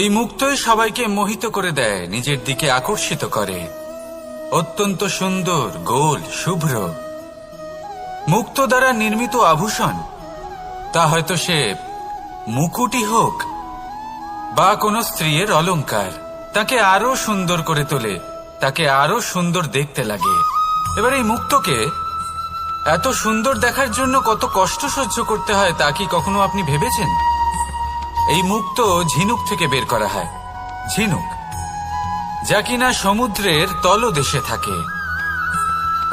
এই মুক্তই সবাইকে মোহিত করে দেয়, নিজের দিকে আকর্ষিত করে। অত্যন্ত সুন্দর, গোল, শুভ্র। মুক্ত দ্বারা নির্মিত আভূষণ, তা হয়তো সে মুকুটই হোক বা কোনো স্ত্রীর অলংকার, তাকে আরো সুন্দর করে তোলে, তাকে আরো সুন্দর দেখতে লাগে। এবার এই মুক্তকে এত সুন্দর দেখার জন্য কত কষ্ট সহ্য করতে হয় তা কি কখনো আপনি ভেবেছেন? এই মুক্ত ঝিনুক থেকে বের করা হয়, ঝিনুক যা কিনা সমুদ্রের তলদেশে থাকে।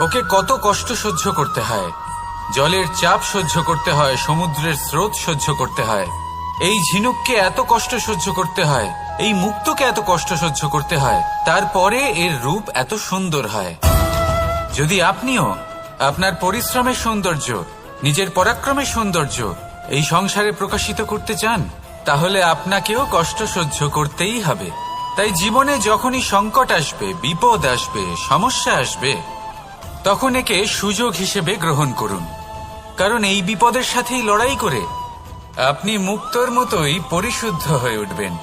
ওকে কত কষ্ট সহ্য করতে হয়, জলের চাপ সহ্য করতে হয়, সমুদ্রের স্রোত সহ্য করতে হয়। এই ঝিনুককে এত কষ্ট সহ্য করতে হয়, এই মুক্তকে এত কষ্ট সহ্য করতে হয়, তারপরে এর রূপ এত সুন্দর হয়। যদি আপনিও আপনার পরিশ্রমের সৌন্দর্য, নিজের পরাক্রমের সৌন্দর্য এই সংসারে প্রকাশিত করতে চান, তাহলে আপনাকেও কষ্ট সহ্য করতেই হবে। তাই জীবনে যখনই সংকট আসবে, বিপদ আসবে, সমস্যা আসবে, তখন একে সুযোগ হিসেবে গ্রহণ করুন। কারণ এই বিপদের সাথেই লড়াই করে আপনি মুক্তর মতোই পরিশুদ্ধ হয়ে উঠবেন।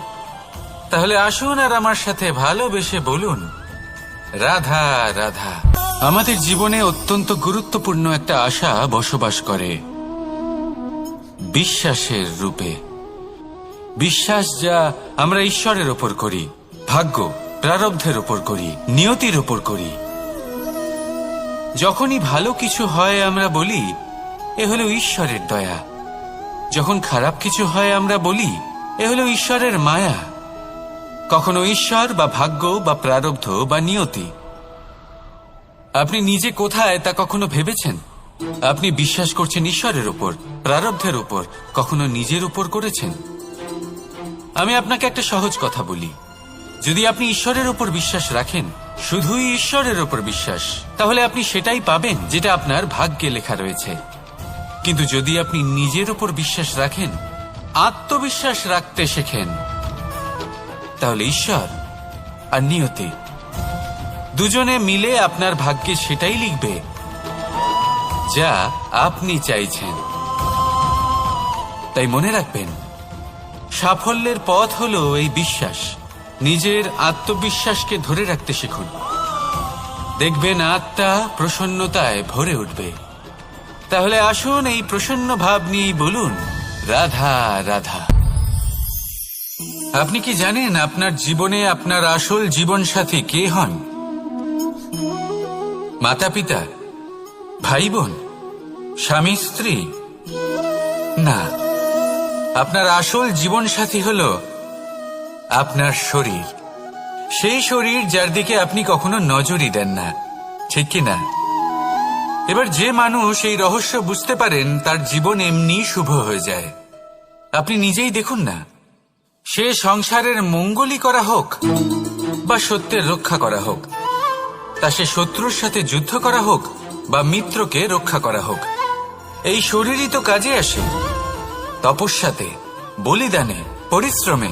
তাহলে আসুন আর আমার সাথে ভালোবেসে বলুন, রাধা রাধা। আমাদের জীবনে অত্যন্ত গুরুত্বপূর্ণ একটা আশা বসবাস করে, বিশ্বাসের রূপে। বিশ্বাস যা আমরা ঈশ্বরের ওপর করি, ভাগ্য, প্রারব্ধের ওপর করি, নিয়তির ওপর করি। যখনই ভালো কিছু হয় আমরা বলি এ হলো ঈশ্বরের দয়া, যখন খারাপ কিছু হয় আমরা বলি এ হলো ঈশ্বরের মায়া। কখনো ঈশ্বর বা ভাগ্য বা প্রারব্ধ বা নিয়তি, আপনি নিজে কোথায় তা কখনো ভেবেছেন? আপনি বিশ্বাস করছেন ঈশ্বরের উপর, প্রারব্ধের উপর, কখনো নিজের উপর করেছেন? আমি আপনাকে একটা সহজ কথা বলি, যদি আপনি ঈশ্বরের উপর বিশ্বাস রাখেন, শুধুই ঈশ্বরের উপর বিশ্বাস, তাহলে আপনি সেটাই পাবেন যেটা আপনার ভাগ্যে লেখা রয়েছে। কিন্তু যদি আপনি নিজের উপর বিশ্বাস রাখেন, আত্মবিশ্বাস রাখতে শেখেন, তাহলে ঈশ্বর আর নিয়তি দুজনে মিলে আপনার ভাগ্যে সেটাই লিখবে যা আপনি চাইছেন। তাই মনে রাখবেন, সাফল্যের পথ হলো এই বিশ্বাস। নিজের আত্মবিশ্বাসকে ধরে রাখতে শিখুন, দেখবেন আত্মা প্রসন্নতায় ভরে উঠবে। তাহলে আসুন এই প্রসন্ন ভাব নিয়ে বলুন, রাধা রাধা। আপনি কি জানেন আপনার জীবনে আপনার আসল জীবনসাথী কে হন? মাতা পিতা, ভাই বোন, স্বামী স্ত্রী? না, আপনার আসল জীবনসাথী হলো আপনার শরীর। সেই শরীর যার দিকে আপনি কখনো নজরই দেন না, ঠিক কি না? এবার যে মানুষ এই রহস্য বুঝতে পারেন, তার জীবন এমনি শুভ হয়ে যায়। আপনি নিজেই দেখুন না, সে সংসারের মঙ্গলই করা হোক বা সত্যের রক্ষা করা হোক, তা সে শত্রুর সাথে যুদ্ধ করা হোক বা মিত্রকে রক্ষা করা হোক, এই শরীরই তো কাজে আসে। তপস্যাতে, বলিদানে, পরিশ্রমে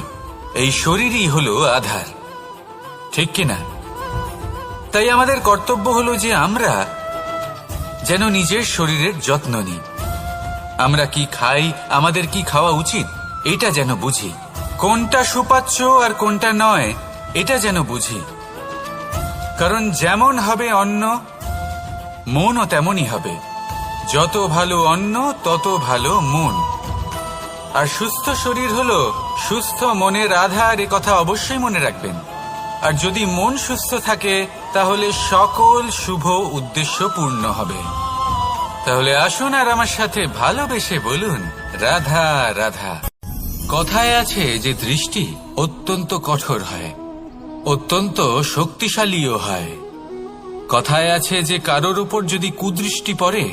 এই শরীরই হলো আধার, ঠিক কিনা? তাই আমাদের কর্তব্য হলো যে আমরা যেন নিজের শরীরের যত্ন নিই। আমরা কি খাই, আমাদের কি খাওয়া উচিত, এটা যেন বুঝি। কোনটা সুপাচ্য আর কোনটা নয়, এটা যেন বুঝি। কারণ যেমন হবে অন্ন, মনও তেমনই হবে। যত ভালো অন্ন তত ভালো মন। আর সুস্থ শরীর হলো সুস্থ মনের আধার, এ কথা অবশ্যই মনে রাখবেন। আর যদি মন সুস্থ থাকে, তাহলে সকল শুভ উদ্দেশ্য পূর্ণ হবে। তাহলে আসুন আর আমার সাথে ভালোবেসে বলুন, রাধা রাধা। কথায় আছে যে দৃষ্টি অত্যন্ত কঠোর হয়, অত্যন্ত শক্তিশালীও হয়। কথায় আছে যে কারোর উপর যদি কুদৃষ্টি পড়ে,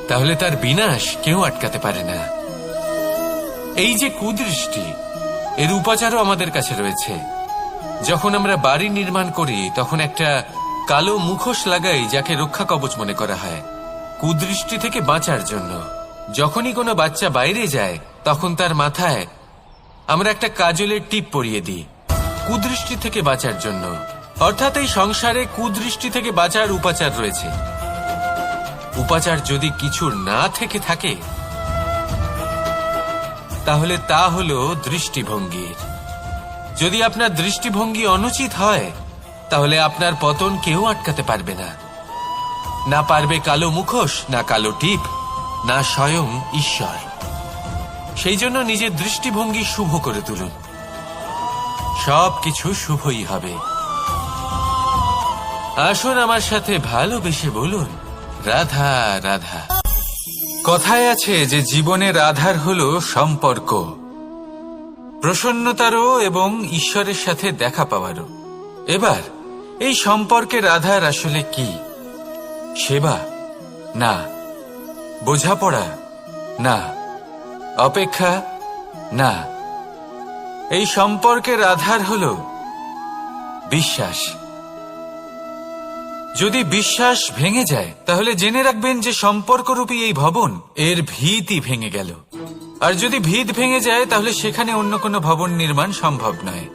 তাহলে তার বিনাশ কেউ আটকাতে পারে না। এই যে কুদৃষ্টি, এর উপাচারও আমাদের কাছে রয়েছে। যখন আমরা বাড়ি নির্মাণ করি, তখন একটা কালো মুখোশ লাগাই, যাকে রক্ষা কবচ মনে করা হয়, কুদৃষ্টি থেকে বাঁচার জন্য। যখনই কোনো বাচ্চা বাইরে যায়, তখন তার মাথায় আমরা একটা কাজলের টিপ পরিয়ে দিই, কুদৃষ্টি থেকে বাঁচার জন্য। অর্থাৎ এই সংসারে কুদৃষ্টি থেকে বাঁচার উপাচার রয়েছে। উপাচার যদি কিছু না থেকে থাকে, তাহলে তা হলো দৃষ্টিভঙ্গির। যদি আপনার দৃষ্টিভঙ্গি অনুচিত হয় তাহলে আপনার পতন কেউ আটকাতে পারবে না। না পারবে কালো মুখোশ, না কালো টিপ, না স্বয়ং ঈশ্বর। সেই জন্য নিজের দৃষ্টিভঙ্গি শুভ করে তুলুন, সবকিছু শুভই হবে। আসুন আমার সাথে ভালোবেসে বলুন, রাধা রাধা। কথায় আছে যে জীবনের আধার হলো সম্পর্ক, প্রসন্নতারও এবং ঈশ্বরের সাথে দেখা পাওয়ারও। এবার এই সম্পর্কের আধার আসলে কি? সেবা? না। বোঝাপড়া? না। অপেক্ষা? না। এই সম্পর্কের আধার হলো বিশ্বাস। যদি বিশ্বাস ভেঙে যায় তাহলে জেনে রাখবেন যে সম্পর্করূপী এই ভবন এর ভিতই ভেঙে গেল। আর যদি ভিত ভেঙে যায় তাহলে সেখানে অন্য কোনো ভবন নির্মাণ সম্ভব নয়,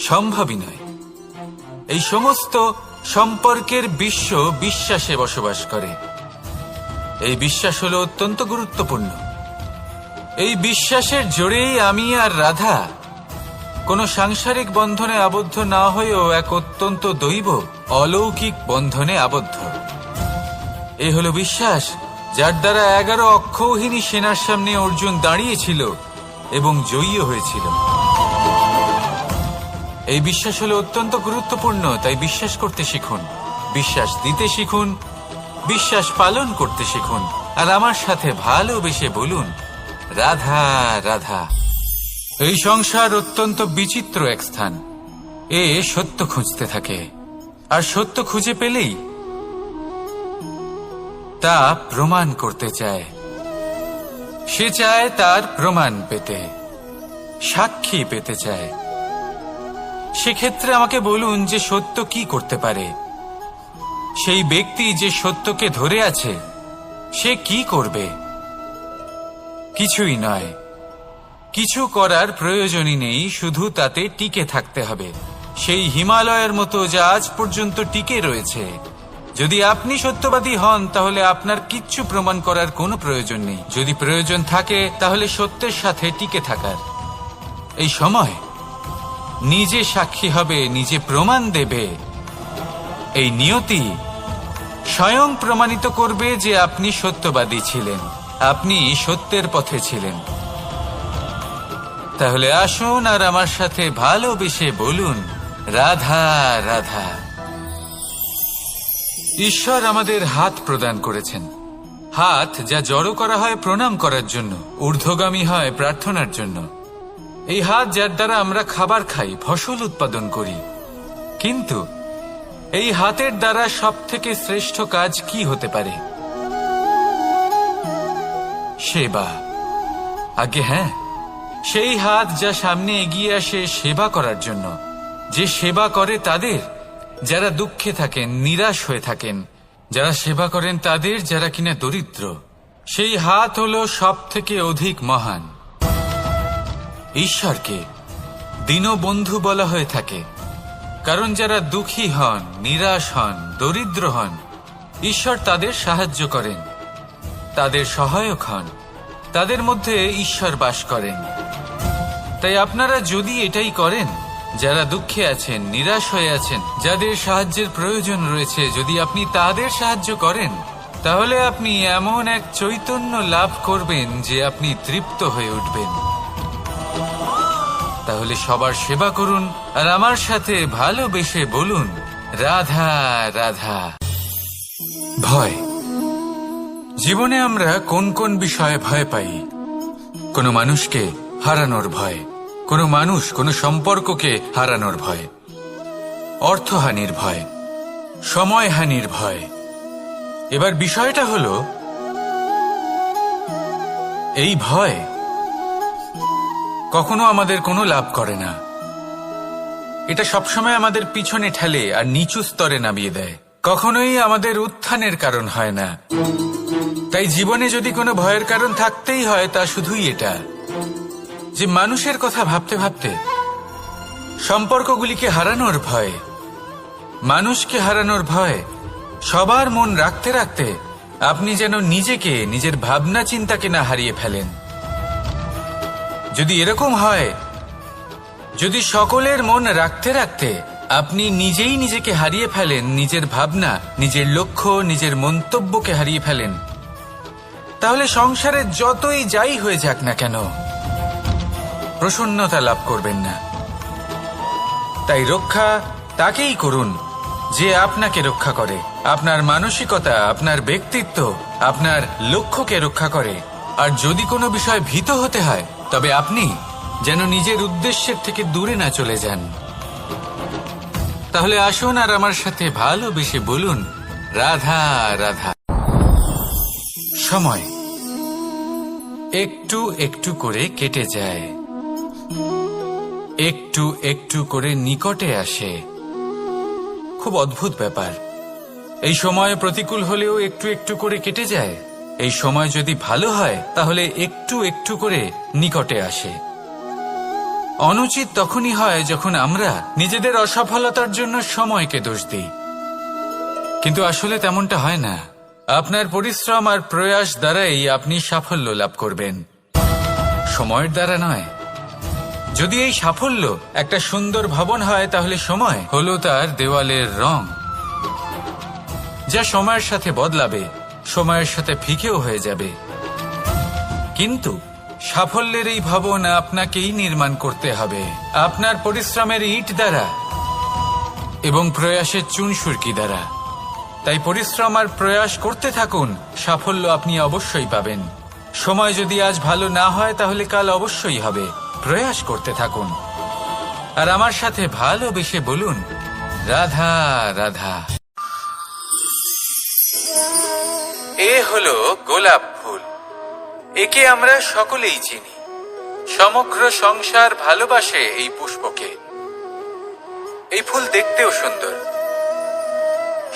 সম্ভবই নয়। এই সমস্ত সম্পর্কের বিশ্ব বিশ্বাসে বসবাস করে। এই বিশ্বাস হলো অত্যন্ত গুরুত্বপূর্ণ। এই বিশ্বাসের জোরেই আমি আর রাধা কোনো সাংসারিক বন্ধনে আবদ্ধ না হয়েও এক অত্যন্ত দৈব অলৌকিক বন্ধনে আবদ্ধ। এ হলো বিশ্বাস যার দ্বারা 11 অক্ষৌহিনী সেনার সামনে অর্জুন দাঁড়িয়েছিল এবং জয়ী হয়েছিল। এই বিশ্বাস হলো অত্যন্ত গুরুত্বপূর্ণ, তাই বিশ্বাস করতে শিখুন, বিশ্বাস দিতে শিখুন, বিশ্বাস পালন করতে শিখুন। আর আমার সাথে ভালোবেসে বলুন, রাধা রাধা। এই সংসার অত্যন্ত বিচিত্র এক স্থান। এ সত্য খুঁজতে থাকে, আর সত্য খুঁজে পেলেই তা প্রমাণ করতে চায়। সে চায় তার প্রমাণ পেতে, সাক্ষী পেতে চায়। সেক্ষেত্রে আমাকে বলুন যে সত্য কি করতে পারে? সেই ব্যক্তি যে সত্যকে ধরে আছে সে কি করবে? কিছুই নয়, কিছু করার প্রয়োজনই নেই, শুধু তাতে টিকে থাকতে হবে, সেই হিমালয়ের মতো যা আজ পর্যন্ত টিকে রয়েছে। যদি আপনি সত্যবাদী হন তাহলে আপনার কিচ্ছু প্রমাণ করার কোনো প্রয়োজন নেই। যদি প্রয়োজন থাকে তাহলে সত্যের সাথে টিকে থাকার। এই সময় নিজে সাক্ষী হবে, নিজে প্রমাণ দেবে। এই নিয়তি স্বয়ং প্রমাণিত করবে যে আপনি সত্যবাদী ছিলেন, আপনি সত্যের পথে ছিলেন। তাহলে আসুন আর আমার সাথে ভালোবেসে বলুন, রাধা রাধা। ঈশ্বর আমাদের হাত প্রদান করেছেন, হাত যা জড়ো করা হয় প্রণাম করার জন্য, ঊর্ধ্বগামী হয় প্রার্থনার জন্য। এই হাত যার দ্বারা আমরা খাবার খাই, ফসল উৎপাদন করি। কিন্তু এই হাতের দ্বারা সবথেকে শ্রেষ্ঠ কাজ কি হতে পারে? সেবা। আগে হ্যাঁ, সেই হাত যা সামনে এগিয়ে আসে সেবা করার জন্য, যে সেবা করে তাদের যারা দুঃখে থাকেন, নিরাশ হয়ে থাকেন, যারা সেবা করেন তাদের যারা কিনা দরিদ্র। সেই হাত হলো সব থেকে অধিক মহান। ঈশ্বরকে দীনবন্ধু বলা হয়ে থাকে, কারণ যারা দুঃখী হন, নিরাশ হন, দরিদ্র হন, ঈশ্বর তাদের সাহায্য করেন, তাদের সহায়ক হন, তাদের মধ্যে ঈশ্বর বাস করেন। তাই আপনারা যদি এটাই করেন, যারা দুঃখে আছেন, নিরাশ হয়ে আছেন, যাদের সাহায্যের প্রয়োজন রয়েছে, যদি আপনি তাদের সাহায্য করেন, তাহলে আপনি এমন এক চৈতন্য লাভ করবেন যে আপনি তৃপ্ত হয়ে উঠবেন। তাহলে সবার সেবা করুন আর আমার সাথে ভালোবেসে বলুন, রাধা রাধা। ভয়। জীবনে আমরা কোন কোন বিষয়ে ভয় পাই? কোনো মানুষকে হারানোর ভয়, কোনো মানুষ, কোনো সম্পর্ককে হারানোর ভয়, অর্থহানির ভয়, সময়হানির ভয়। এবার বিষয়টা হলো, এই ভয় কখনো আমাদের কোনো লাভ করে না। এটা সবসময় আমাদের পিছনে ঠেলে আর নিচু স্তরে নামিয়ে দেয়, কখনোই আমাদের উত্থানের কারণ হয় না। তাই জীবনে যদি কোনো ভয়ের কারণ থাকতেই হয় তা শুধুই এটা, যে মানুষের কথা ভাবতে ভাবতে, সম্পর্কগুলিকে হারানোর ভয়, মানুষকে হারানোর ভয়, সবার মন রাখতে রাখতে আপনি যেন নিজেকে, নিজের ভাবনা চিন্তাকে না হারিয়ে ফেলেন। যদি এরকম হয়, যদি সকলের মন রাখতে রাখতে আপনি নিজেই নিজেকে হারিয়ে ফেলেন, নিজের ভাবনা, নিজের লক্ষ্য, নিজের মন্তব্যকে হারিয়ে ফেলেন, তাহলে সংসারে যতই যাই হয়ে যাক না কেন প্রসন্নতা লাভ করবেন না। তাই রক্ষা তাকেই করুন যে আপনাকে রক্ষা করে, আপনার মানসিকতা, আপনার ব্যক্তিত্ব, আপনার লক্ষ্যকে রক্ষা করে। আর যদি কোনো বিষয় ভীত হতে হয়, তবে আপনি যেন নিজের উদ্দেশ্যের থেকে দূরে না চলে যান। তাহলে আসুন আর আমার সাথে ভালোবেসে বলুন, রাধা রাধা। সময় একটু একটু করে কেটে যায়, একটু একটু করে নিকটে আসে। খুব অদ্ভুত ব্যাপার। এই সময় প্রতিকূল হলেও একটু একটু করে কেটে যায়। এই সময় যদি ভালো হয় তাহলে একটু একটু করে নিকটে আসে। অনুচিত তখনই হয় যখন আমরা নিজেদের অসফলতার জন্য সময়কে দোষ দিই, কিন্তু আসলে তেমনটা হয় না। আপনার পরিশ্রম আর প্রয়াস দ্বারাই আপনি সাফল্য লাভ করবেন, সময়ের দ্বারা নয়। যদি এই সাফল্য একটা সুন্দর ভবন হয়, তাহলে সময় হলো তার দেওয়ালের রং, যা সময়ের সাথে বদলাবে, সময়ের সাথে ফিকেও হয়ে যাবে। কিন্তু সাফল্যের এই ভবন আপনাকেই নির্মাণ করতে হবে, আপনার পরিশ্রমের ইট দ্বারা এবং প্রয়াসের চুনসুরকি দ্বারা। তাই পরিশ্রম আর প্রয়াস করতে থাকুন, সাফল্য আপনি অবশ্যই পাবেন। সময় যদি আজ ভালো না হয় তাহলে কাল অবশ্যই হবে। প্রয়াস করতে থাকুন আর আমার সাথে ভালোবেসে বলুন, রাধা রাধা। এ হলো গোলাপ ফুল। একে আমরা সকলেই চিনি। সমগ্র সংসার ভালোবাসে এই পুষ্পকে। এই ফুল দেখতেও সুন্দর।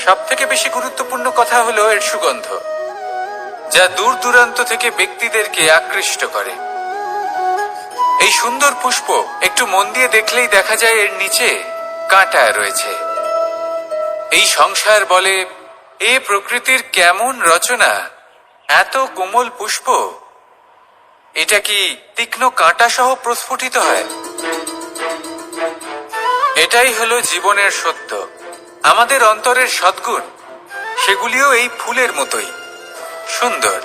সবথেকে বেশি গুরুত্বপূর্ণ কথা হলো এর সুগন্ধ, যা দূর দূরান্ত থেকে ব্যক্তিদেরকে আকৃষ্ট করে। এই সুন্দর পুষ্প একটু মন দিয়ে দেখলেই দেখা যায় এর নিচে কাঁটা রয়েছে। এই সংসার বলে, এ প্রকৃতির কেমন রচনা, এত কোমল পুষ্প, এটা কি তীক্ষ্ণ কাঁটা সহ প্রস্ফুটিত হয়? এটাই হলো জীবনের সত্য। আমাদের অন্তরের সদ্গুণ, সেগুলিও এই ফুলের মতোই সুন্দর।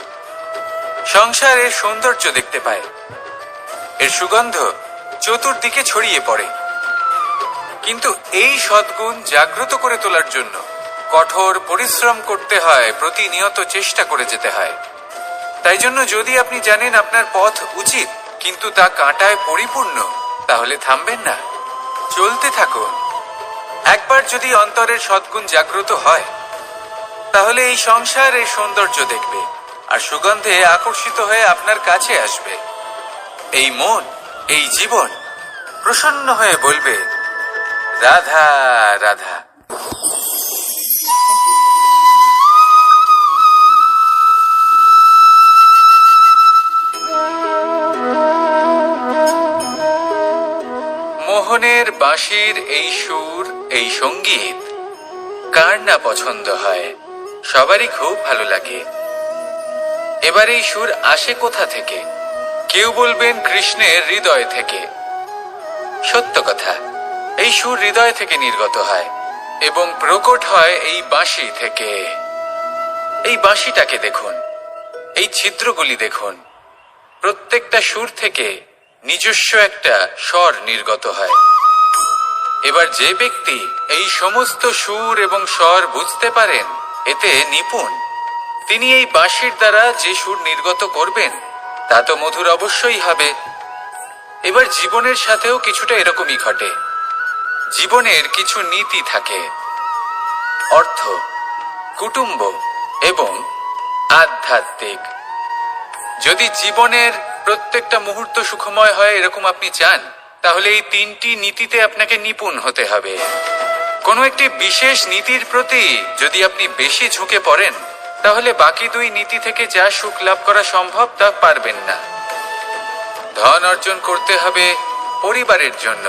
সংসার এর সৌন্দর্য দেখতে পায়, এর সুগন্ধ চতুর্দিকে ছড়িয়ে পড়ে। কিন্তু এই সদ্গুণ জাগ্রত করে তোলার জন্য কঠোর পরিশ্রম করতে হয়, প্রতিনিয়ত চেষ্টা করে যেতে হয়। তাই জন্য যদি আপনি জানেন আপনার পথ উচিত কিন্তু তা কাঁটায় পরিপূর্ণ, তাহলে থামবেন না, চলতে থাকুন। একবার যদি অন্তরের সদ্গুণ জাগ্রত হয়, তাহলে এই সংসার এর সৌন্দর্য দেখবে আর সুগন্ধে আকর্ষিত হয়ে আপনার কাছে আসবে। এই মন, এই জীবন প্রসন্ন হয়ে বলবে, রাধা রাধা। মোহনের বাঁশির এই সুর, এই সঙ্গীত কার না পছন্দ হয়? সবারই খুব ভালো লাগে। এবার এই সুর আসে কোথা থেকে? কেউ বলবেন কৃষ্ণের হৃদয় থেকে। সত্য কথা, এই সুর হৃদয় থেকে নির্গত হয় এবং প্রকট হয় এই বাঁশি থেকে। এই বাঁশিটাকে দেখুন, এই ছিদ্রগুলি দেখুন। প্রত্যেকটা সুর থেকে নিজস্ব একটা স্বর নির্গত হয়। এবার যে ব্যক্তি এই সমস্ত সুর এবং স্বর বুঝতে পারেন, এতে নিপুণ, তিনি এই বাঁশির দ্বারা যে সুর নির্গত করবেন তা তো মধুর অবশ্যই হবে। এবার জীবনের সাথেও কিছুটা এরকমই ঘটে। জীবনের কিছু নীতি থাকে, অর্থ, কুটুম্ব এবং আধ্যাত্মিক। যদি জীবনের প্রত্যেকটা মুহূর্ত সুখময় হয় এরকম আপনি চান, তাহলে এই তিনটি নীতিতে আপনাকে নিপুণ হতে হবে। কোনো একটি বিশেষ নীতির প্রতি যদি আপনি বেশি ঝুঁকে পড়েন, তাহলে বাকি দুই নীতি থেকে যা সুখ লাভ করা সম্ভব তা পারবেন না। ধন অর্জন করতে হবে পরিবারের জন্য,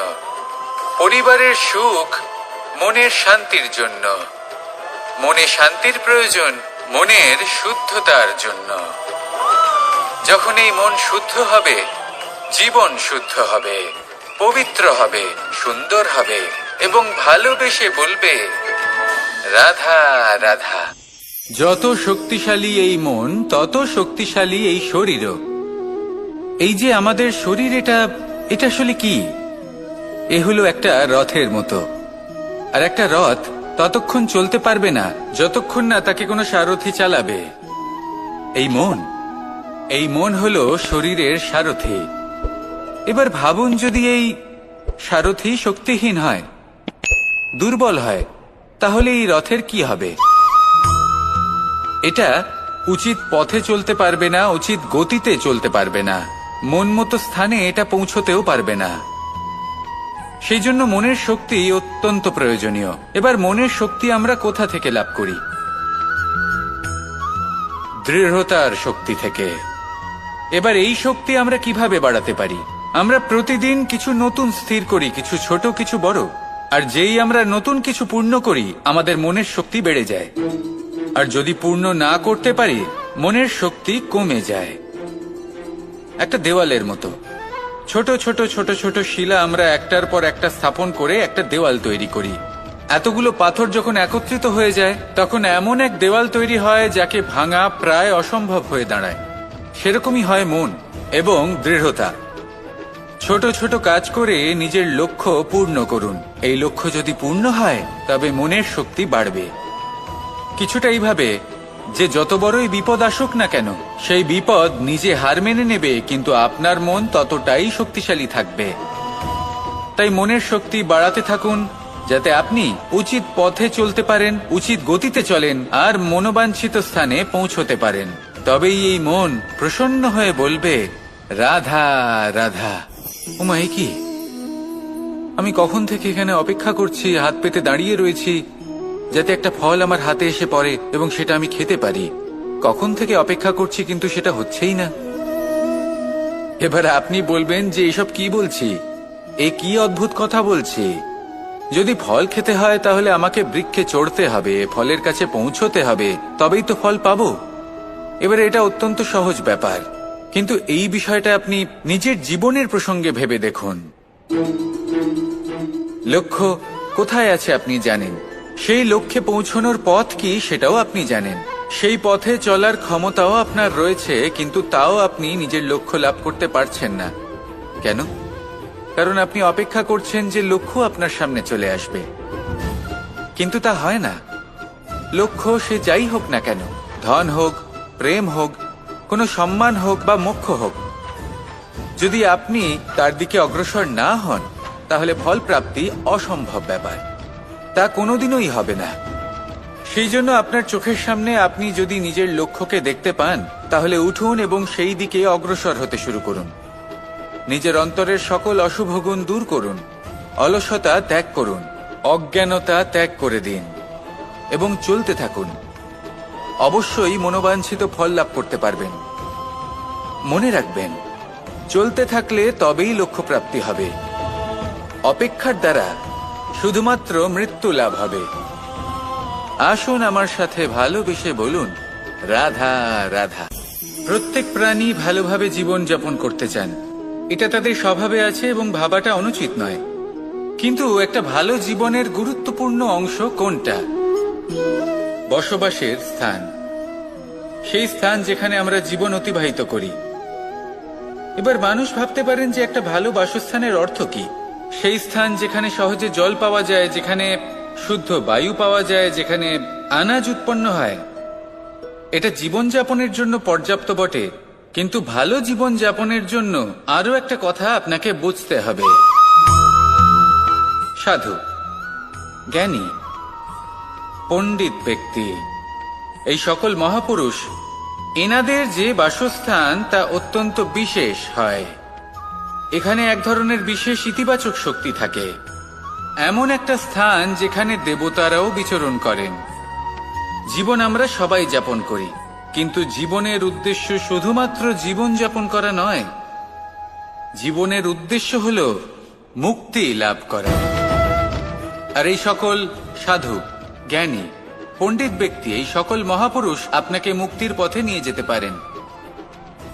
পরিবারের সুখ মনের শান্তির জন্য, মনে শান্তির প্রয়োজন মনের শুদ্ধতার জন্য। যখন এই মন শুদ্ধ হবে, জীবন শুদ্ধ হবে। পবিত্র হবে, সুন্দর হবে এবং ভালোবেসে বলবে রাধা রাধা। যত শক্তিশালী এই মন, তত শক্তিশালী এই শরীরও। এই যে আমাদের শরীর, এটা আসলে কি? এ হলো একটা রথের মতো। আর একটা রথ ততক্ষণ চলতে পারবে না যতক্ষণ না তাকে কোনো সারথি চালাবে। এই মন হলো শরীরের সারথি। এবার ভাবুন, যদি এই সারথি শক্তিহীন হয়, দুর্বল হয়, তাহলে এই রথের কি হবে? এটা উচিত পথে চলতে পারবে না, উচিত গতিতে চলতে পারবে না, মন মতো স্থানে এটা পৌঁছতেও পারবে না। সেই জন্য মনের শক্তি অত্যন্ত প্রয়োজনীয়। এবার মনের শক্তি আমরা কোথা থেকে লাভ করি? দৃঢ়তার শক্তি থেকে। এবার এই শক্তি আমরা কিভাবে বাড়াতে পারি? আমরা প্রতিদিন কিছু নতুন স্থির করি, কিছু ছোট, কিছু বড়। আর যেই আমরা নতুন কিছু পূর্ণ করি, আমাদের মনের শক্তি বেড়ে যায়। আর যদি পূর্ণ না করতে পারি, মনের শক্তি কমে যায়। একটা দেওয়ালের মতো ছোট ছোট ছোট ছোট শিলা আমরা একটার পর একটা স্থাপন করে একটা দেওয়াল তৈরি করি। এতগুলো পাথর যখন একত্রিত হয়ে যায়, তখন এমন এক দেওয়াল তৈরি হয় যাকে ভাঙা প্রায় অসম্ভব হয়ে দাঁড়ায়। সেরকমই হয় মন এবং দৃঢ়তা। ছোট ছোট কাজ করে নিজের লক্ষ্য পূর্ণ করুন। এই লক্ষ্য যদি পূর্ণ হয়, তবে মনের শক্তি বাড়বে। কিছুটা এইভাবে যে যত বড়ই বিপদ আসুক না কেন, সেই বিপদ নিজে হার মেনে নেবে, কিন্তু আপনার মন ততটাই শক্তিশালী থাকবে। তাই মনের শক্তি বাড়াতে থাকুন, যাতে আপনি উচিত পথে চলতে পারেন, উচিত গতিতে চলেন আর মনোবাঞ্ছিত স্থানে পৌঁছতে পারেন। তবেই এই মন প্রসন্ন হয়ে বলবে রাধা রাধা। ওমা, এ কি? আমি কখন থেকে এখানে অপেক্ষা করছি, হাত পেতে দাঁড়িয়ে রয়েছি যাতে একটা ফল আমার হাতে এসে পড়ে এবং সেটা আমি খেতে পারি। কখন থেকে অপেক্ষা করছি, কিন্তু সেটা হচ্ছেই না। এবার আপনি বলবেন যে এসব কি বলছি, এ কি অদ্ভুত কথা বলছি। যদি ফল খেতে হয়, তাহলে আমাকে বৃক্ষে চড়তে হবে, ফলের কাছে পৌঁছতে হবে, তবেই তো ফল পাবো। এবারে এটা অত্যন্ত সহজ ব্যাপার, কিন্তু এই বিষয়টা আপনি নিজের জীবনের প্রসঙ্গে ভেবে দেখুন। লক্ষ্য কোথায় আছে আপনি জানেন, সেই লক্ষ্যে পৌঁছানোর পথ কি সেটাও আপনি জানেন, সেই পথে চলার ক্ষমতাও আপনার রয়েছে, কিন্তু তাও আপনি নিজের লক্ষ্য লাভ করতে পারছেন না। কেন? কারণ আপনি অপেক্ষা করছেন যে লক্ষ্য আপনার সামনে চলে আসবে, কিন্তু তা হয় না। লক্ষ্য সে যাই হোক না কেন, ধন হোক, প্রেম হোক, কোনো সম্মান হোক বা মোক্ষ হোক, যদি আপনি তার দিকে অগ্রসর না হন, তাহলে ফল প্রাপ্তি অসম্ভব ব্যাপার, তা কোনোদিনই হবে না। সেই জন্য আপনার চোখের সামনে আপনি যদি নিজের লক্ষ্যকে দেখতে পান, তাহলে উঠুন এবং সেই দিকে অগ্রসর হতে শুরু করুন। নিজের অন্তরের সকল অশুভ গুণ দূর করুন, অলসতা ত্যাগ করুন, অজ্ঞানতা ত্যাগ করে দিন এবং চলতে থাকুন। অবশ্যই মনোবাঞ্ছিত ফল লাভ করতে পারবেন। মনে রাখবেন, চলতে থাকলে তবেই লক্ষ্য প্রাপ্তি হবে। অপেক্ষার দ্বারা শুধুমাত্র মৃত্যু লাভ হবে। আসুন আমার সাথে ভালোবেসে বলুন রাধা রাধা। প্রত্যেক প্রাণী ভালোভাবে জীবন যাপন করতে চান, এটা তাদের স্বভাবে আছে এবং ভাবাটা অনুচিত নয়। কিন্তু একটা ভালো জীবনের গুরুত্বপূর্ণ অংশ কোনটা? বসবাসের স্থান, সেই স্থান যেখানে আমরা জীবন অতিবাহিত করি। এবার মানুষ ভাবতে পারেন যে একটা ভালো বাসস্থানের অর্থ কি? সেই স্থান যেখানে সহজে জল পাওয়া যায়, যেখানে শুদ্ধ বায়ু পাওয়া যায়, যেখানে আনাজ উৎপন্ন হয়। এটা জীবনযাপনের জন্য পর্যাপ্ত বটে, কিন্তু ভালো জীবন যাপনের জন্য আরো একটা কথা আপনাকে বুঝতে হবে। সাধু, জ্ঞানী, পণ্ডিত ব্যক্তি, এই সকল মহাপুরুষ, এনাদের যে বাসস্থান তা অত্যন্ত বিশেষ হয়। এখানে এক ধরনের বিশেষ ইতিবাচক শক্তি থাকে, এমন একটা স্থান যেখানে দেবতারাও বিচরণ করেন। জীবন আমরা সবাই যাপন করি, কিন্তু জীবনের উদ্দেশ্য শুধুমাত্র জীবন যাপন করা নয়। জীবনের উদ্দেশ্য হল মুক্তি লাভ করা। আর এই সকল সাধু, জ্ঞানী, পণ্ডিত ব্যক্তি, এই সকল মহাপুরুষ আপনাকে মুক্তির পথে নিয়ে যেতে পারেন।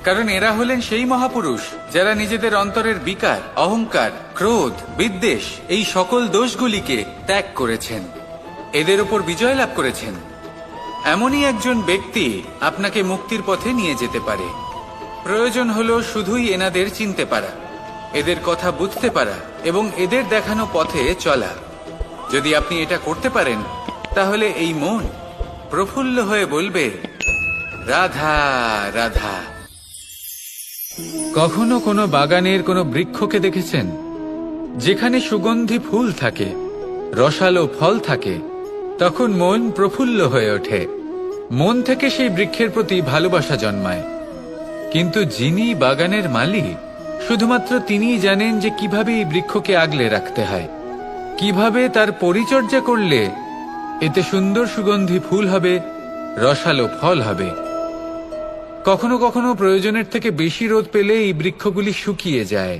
কারণ এরা হলেন সেই মহাপুরুষ যারা নিজেদের অন্তরের বিকার, অহংকার, ক্রোধ, বিদ্বেষ এই সকল দোষগুলিকে ত্যাগ করেছেন, এদের উপর বিজয় লাভ করেছেন। এমনই একজন ব্যক্তি আপনাকে মুক্তির পথে নিয়ে যেতে পারে। প্রয়োজন হলো শুধুই এনাদের চিনতে পারা, এদের কথা বুঝতে পারা এবং এদের দেখানো পথে চলা। যদি আপনি এটা করতে পারেন, তাহলে এই মন প্রফুল্ল হয়ে বলবে, রাধা রাধা। কখনো কোনো বাগানের কোনো বৃক্ষকে দেখেছেন যেখানে সুগন্ধি ফুল থাকে, রসালো ফল থাকে? তখন মন প্রফুল্ল হয়ে ওঠে, মন থেকে সেই বৃক্ষের প্রতি ভালোবাসা জন্মায়। কিন্তু যিনি বাগানের মালিক, শুধুমাত্র তিনিই জানেন যে কিভাবে এই বৃক্ষকে আগলে রাখতে হয়, কিভাবে তার পরিচর্যা করলে এতে সুন্দর সুগন্ধি ফুল হবে, রসালো ফল হবে। কখনো কখনো প্রয়োজনের থেকে বেশি রোদ পেলে এই বৃক্ষগুলি শুকিয়ে যায়,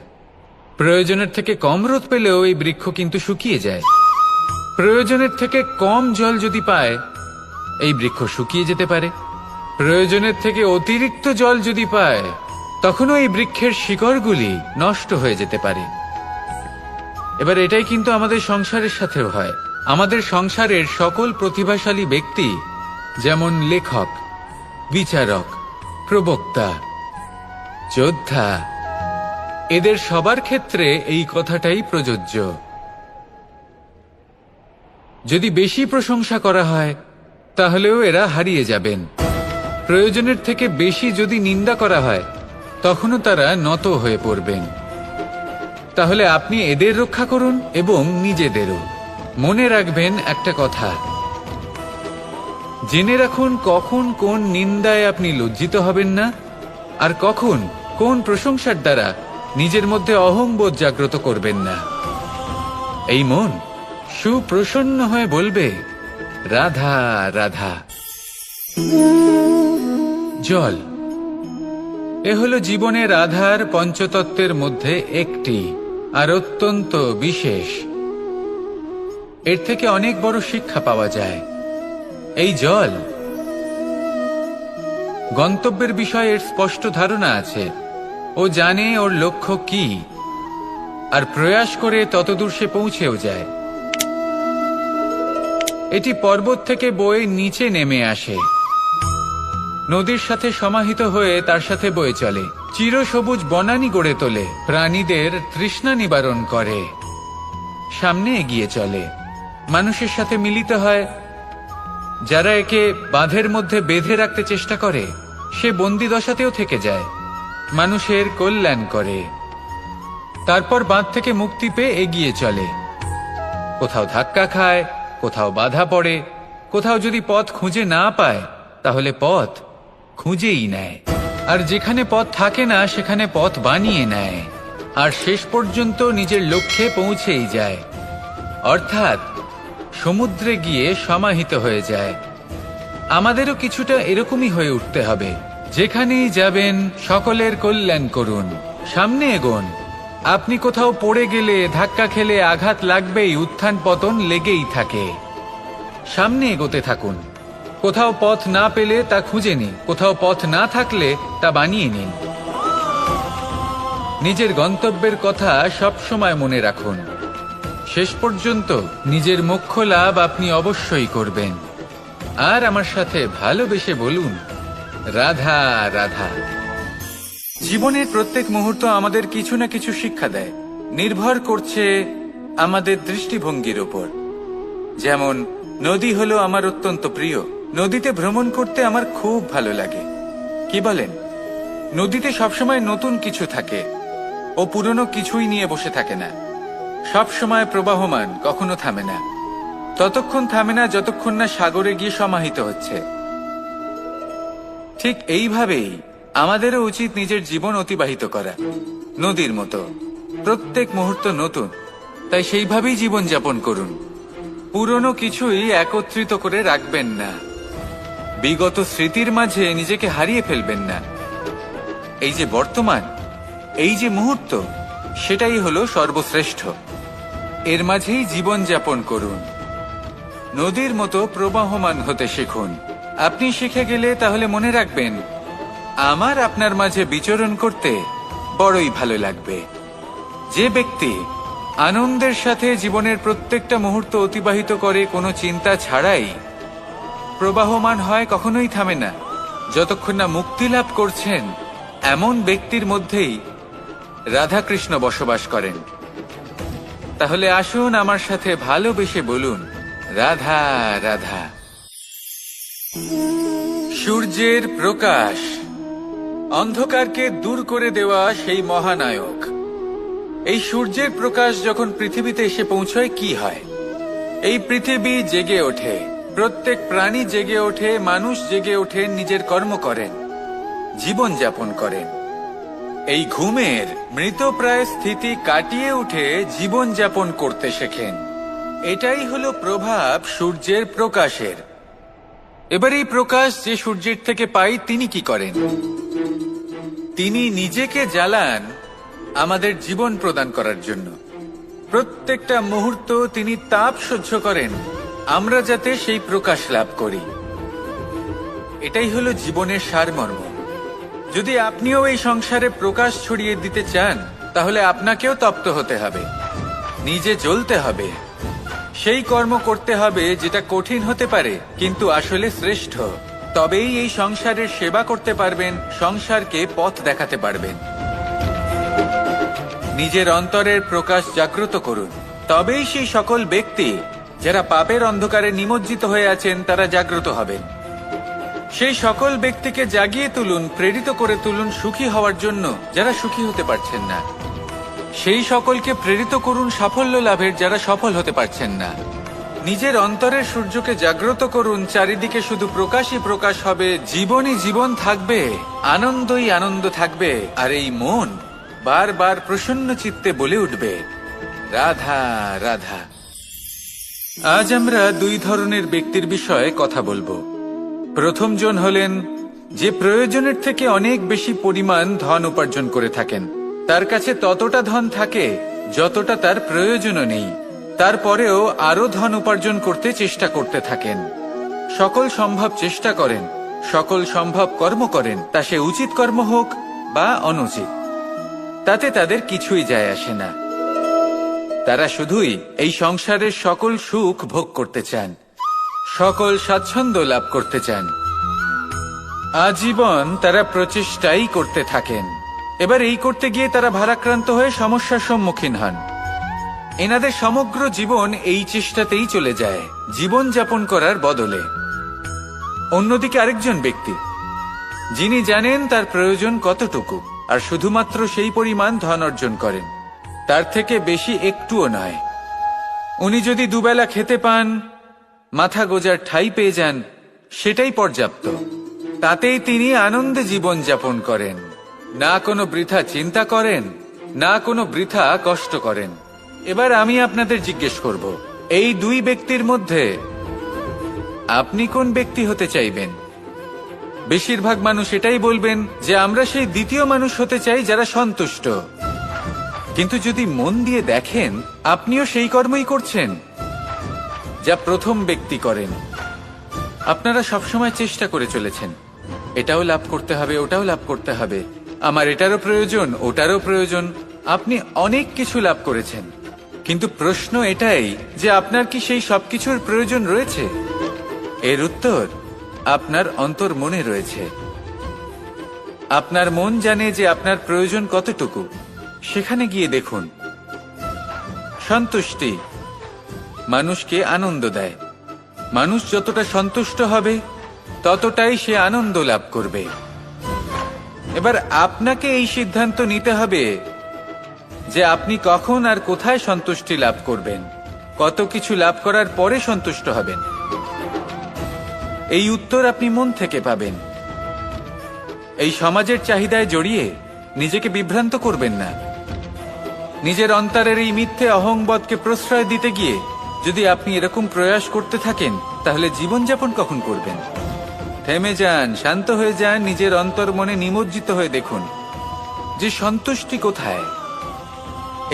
প্রয়োজনের থেকে কম রোদ পেলেও এই বৃক্ষ কিন্তু শুকিয়ে যায়। প্রয়োজনের থেকে কম জল যদি পায়, এই বৃক্ষ শুকিয়ে যেতে পারে। প্রয়োজনের থেকে অতিরিক্ত জল যদি পায়, তখনও এই বৃক্ষের শিকড়গুলি নষ্ট হয়ে যেতে পারে। এবার এটাই কিন্তু আমাদের সংসারের সাথেও হয়। আমাদের সংসারের সকল প্রতিভাশালী ব্যক্তি, যেমন লেখক, বিচারক, প্রবক্তা, যোদ্ধা, এদের সবার ক্ষেত্রে এই কথাটাই প্রযোজ্য। যদি বেশি প্রশংসা করা হয়, তাহলেও এরা হারিয়ে যাবেন। প্রয়োজনের থেকে বেশি যদি নিন্দা করা হয়, তখনও তারা নত হয়ে পড়বেন। তাহলে আপনি এদের রক্ষা করুন এবং নিজেদেরও। মনে রাখবেন একটা কথা, জেনে রাখুন কখন কোন নিন্দায় আপনি লজ্জিত হবেন না, আর কখন কোন প্রশংসার দ্বারা নিজের মধ্যে অহংবোধ জাগ্রত করবেন না। এই মন সুপ্রসন্ন হয়ে বলবে, রাধা রাধা। জল এ হলো জীবনের আধার পঞ্চতত্ত্বের মধ্যে একটি, আর অত্যন্ত বিশেষ। এর থেকে অনেক বড় শিক্ষা পাওয়া যায়। এই জল গন্তব্যের বিষয়ে এর স্পষ্ট ধারণা আছে, ও জানে ওর লক্ষ্য কি, আর প্রয়াস করে ততদূর সে পৌঁছেও যায়। এটি পর্বত থেকে বয়ে নিচে নেমে আসে, নদীর সাথে সমাহিত হয়ে তার সাথে বয়ে চলে, চিরসবুজ বনানী গড়ে তোলে, প্রাণীদের তৃষ্ণা নিবারণ করে, সামনে এগিয়ে চলে, মানুষের সাথে মিলিত হয়। যারা একে বাঁধের মধ্যে বেঁধে রাখতে চেষ্টা করে, সে বন্দি দশাতেও থেকে যায়, মানুষের কল্যাণ করে। তারপর বাঁধ থেকে মুক্তি পেয়ে এগিয়ে চলে, কোথাও ধাক্কা খায়, কোথাও বাধা পড়ে, কোথাও যদি পথ খুঁজে না পায়, তাহলে পথ খুঁজেই নেয়, আর যেখানে পথ থাকে না সেখানে পথ বানিয়ে নেয়, আর শেষ পর্যন্ত নিজের লক্ষ্যে পৌঁছেই যায়, অর্থাৎ সমুদ্রে গিয়ে সমাহিত হয়ে যায়। আমাদেরও কিছুটা এরকমই হয়ে উঠতে হবে। যেখানেই যাবেন সকলের কল্যাণ করুন, সামনে এগোন। আপনি কোথাও পড়ে গেলে, ধাক্কা খেলে আঘাত লাগবেই, উত্থান পতন লেগেই থাকে। সামনে এগোতে থাকুন। কোথাও পথ না পেলে তা খুঁজে নিন, কোথাও পথ না থাকলে তা বানিয়ে নিন। নিজের গন্তব্যের কথা সব সময় মনে রাখুন। শেষ পর্যন্ত নিজের মোক্ষ লাভ আপনি অবশ্যই করবেন। আর আমার সাথে ভালোবেসে বলুন, রাধা রাধা। জীবনের প্রত্যেক মুহূর্ত আমাদের কিছু না কিছু শিক্ষা দেয়, নির্ভর করছে আমাদের দৃষ্টিভঙ্গির উপর। যেমন নদী হলো আমার অত্যন্ত প্রিয়, নদীতে ভ্রমণ করতে আমার খুব ভালো লাগে। কি বলেন? নদীতে সবসময় নতুন কিছু থাকে, ও পুরনো কিছুই নিয়ে বসে থাকে না, সব সময় প্রবাহমান, কখনো থামে না। ততক্ষণ থামে না যতক্ষণ না সাগরে গিয়ে সমাহিত হচ্ছে। ঠিক এইভাবেই আমাদেরও উচিত নিজের জীবন অতিবাহিত করা, নদীর মতো। প্রত্যেক মুহূর্ত নতুন, তাই সেইভাবেই জীবন যাপন করুন। পুরনো কিছুই একত্রিত করে রাখবেন না, বিগত স্মৃতির মাঝে নিজেকে হারিয়ে ফেলবেন না। এই যে বর্তমান, এই যে মুহূর্ত, সেটাই হলো সর্বশ্রেষ্ঠ। এর মাঝেই জীবন যাপন করুন, নদীর মতো প্রবাহমান হতে শিখুন। আপনি শিখে গেলে তাহলে মনে রাখবেন, আমার আপনার মাঝে বিচরণ করতে বড়ই ভালো লাগবে। যে ব্যক্তি আনন্দের সাথে জীবনের প্রত্যেকটা মুহূর্ত অতিবাহিত করে কোনো চিন্তা ছাড়াই, প্রবাহমান হয়, কখনোই থামে না, যতক্ষণ না মুক্তি লাভ করছেন, এমন ব্যক্তির মধ্যেই রাধাকৃষ্ণ বসবাস করেন। তাহলে আসুন আমার সাথে ভালোবেসে বলুন, রাধা রাধা। সূর্যের প্রকাশ, অন্ধকারকে দূর করে দেওয়া সেই মহানায়ক। এই সূর্যের প্রকাশ যখন পৃথিবীতে এসে পৌঁছয় কি হয়? এই পৃথিবী জেগে ওঠে, প্রত্যেক প্রাণী জেগে ওঠে, মানুষ জেগে ওঠে, নিজের কর্ম করেন, জীবন যাপন করেন। এই ঘুমের মৃতপ্রায় স্থিতি কাটিয়ে উঠে জীবন যাপন করতে শেখেন। এটাই হলো প্রভাব সূর্যের প্রকাশের। এবার এই প্রকাশ যে সূর্যের থেকে পাই, তিনি কি করেন? তিনি নিজেকে জ্বালান আমাদের জীবন প্রদান করার জন্য। প্রত্যেকটা মুহূর্ত তিনি তাপ সহ্য করেন, আমরা যাতে সেই প্রকাশ লাভ করি। এটাই হলো জীবনের সারমর্ম। যদি আপনিও এই সংসারে প্রকাশ ছড়িয়ে দিতে চান, তাহলে আপনাকেও তপ্ত হতে হবে, নিজে জ্বলতে হবে, সেই কর্ম করতে হবে যেটা কঠিন হতে পারে কিন্তু আসলে শ্রেষ্ঠ। তবেই এই সংসারের সেবা করতে পারবেন, সংসারকে পথ দেখাতে পারবেন। নিজের অন্তরের প্রকাশ জাগ্রত করুন, তবেই সেই সকল ব্যক্তি যারা পাপের অন্ধকারে নিমজ্জিত হয়ে আছেন তারা জাগ্রত হবেন। সেই সকল ব্যক্তিকে জাগিয়ে তুলুন, প্রেরিত করে তুলুন সুখী হওয়ার জন্য যারা সুখী হতে পারছেন না। সেই সকলকে প্রেরিত করুন সাফল্য লাভের যারা সফল হতে পারছেন না। নিজের অন্তরের সূর্যকে জাগ্রত করুন, চারিদিকে শুধু প্রকাশই প্রকাশ হবে, জীবনই জীবন থাকবে, আনন্দই আনন্দ থাকবে, আর এই মন বারবার প্রসন্ন চিত্তে বলে উঠবে, রাধা রাধা। আজ আমরা দুই ধরনের ব্যক্তির বিষয়ে কথা বলবো। প্রথম জন হলেন যে প্রয়োজনের থেকে অনেক বেশি পরিমাণ ধন উপার্জন করে থাকেন। তার কাছে ততটা ধন থাকে যতটা তার প্রয়োজনও নেই, তারপরেও আরো ধন উপার্জন করতে চেষ্টা করতে থাকেন। সকল সম্ভব চেষ্টা করেন, সকল সম্ভব কর্ম করেন, তা সে উচিত কর্ম হোক বা অনুচিত, তাতে তাদের কিছুই যায় আসে না। তারা শুধুই এই সংসারের সকল সুখ ভোগ করতে চান, সকল স্বাচ্ছন্দ্য লাভ করতে চান। আজীবন তারা প্রচেষ্টাই করতে থাকেন। এবার এই করতে গিয়ে তারা ভারাক্রান্ত হয়ে সমস্যার সম্মুখীন হন। এনাদের সমগ্র জীবন এই চেষ্টাতেই চলে যায়, জীবন যাপন করার বদলে। অন্যদিকে আরেকজন ব্যক্তি যিনি জানেন তার প্রয়োজন কতটুকু, আর শুধুমাত্র সেই পরিমাণ ধন অর্জন করেন, তার থেকে বেশি একটুও নয়। উনি যদি দুবেলা খেতে পান, মাথা গোজার ঠাঁই পেয়ে যান, সেটাই পর্যাপ্ত। তাতেই তিনি আনন্দে জীবন যাপন করেন, না কোনো বৃথা চিন্তা করেন, না কোনো বৃথা কষ্ট করেন। এবার আমি আপনাদের জিজ্ঞেস করব, এই দুই ব্যক্তির মধ্যে আপনি কোন ব্যক্তি হতে চাইবেন? বেশিরভাগ মানুষ এটাই বলবেন যে আমরা সেই দ্বিতীয় মানুষ হতে চাই যারা সন্তুষ্ট। কিন্তু যদি মন দিয়ে দেখেন, আপনিও সেই কর্মই করছেন যা প্রথম ব্যক্তি করেন। আপনারা সবসময় চেষ্টা করে চলেছেন, এটাও লাভ করতে হবে, ওটাও লাভ করতে হবে, আমার এটারও প্রয়োজন, ওটারও প্রয়োজন। আপনি অনেক কিছু লাভ করেছেন, কিন্তু প্রশ্ন এটাই যে আপনার কি সেই সবকিছুর প্রয়োজন রয়েছে? এর উত্তর আপনার অন্তর মনে রয়েছে। আপনার মন জানে যে আপনার প্রয়োজন কতটুকু। সেখানে গিয়ে দেখুন। সন্তুষ্টি মানুষকে আনন্দ দেয়। মানুষ যতটা সন্তুষ্ট হবে ততটাই সে আনন্দ লাভ করবে। এবার আপনাকে এই সিদ্ধান্ত নিতে হবে যে আপনি কখন আর কোথায় সন্তুষ্টি লাভ করবেন, কত কিছু লাভ করার পরে সন্তুষ্ট হবেন। এই উত্তর আপনি মন থেকে পাবেন। এই সমাজের চাহিদায় জড়িয়ে নিজেকে বিভ্রান্ত করবেন না। নিজের অন্তরের এই মিথ্যে অহংবোধকে প্রশ্রয় দিতে গিয়ে যদি আপনি এরকম প্রয়াস করতে থাকেন, তাহলে জীবনযাপন কখন করবেন? থেমে যান, শান্ত হয়ে যান, নিজের অন্তর মনে নিমজ্জিত হয়ে দেখুন যে সন্তুষ্টি কোথায়।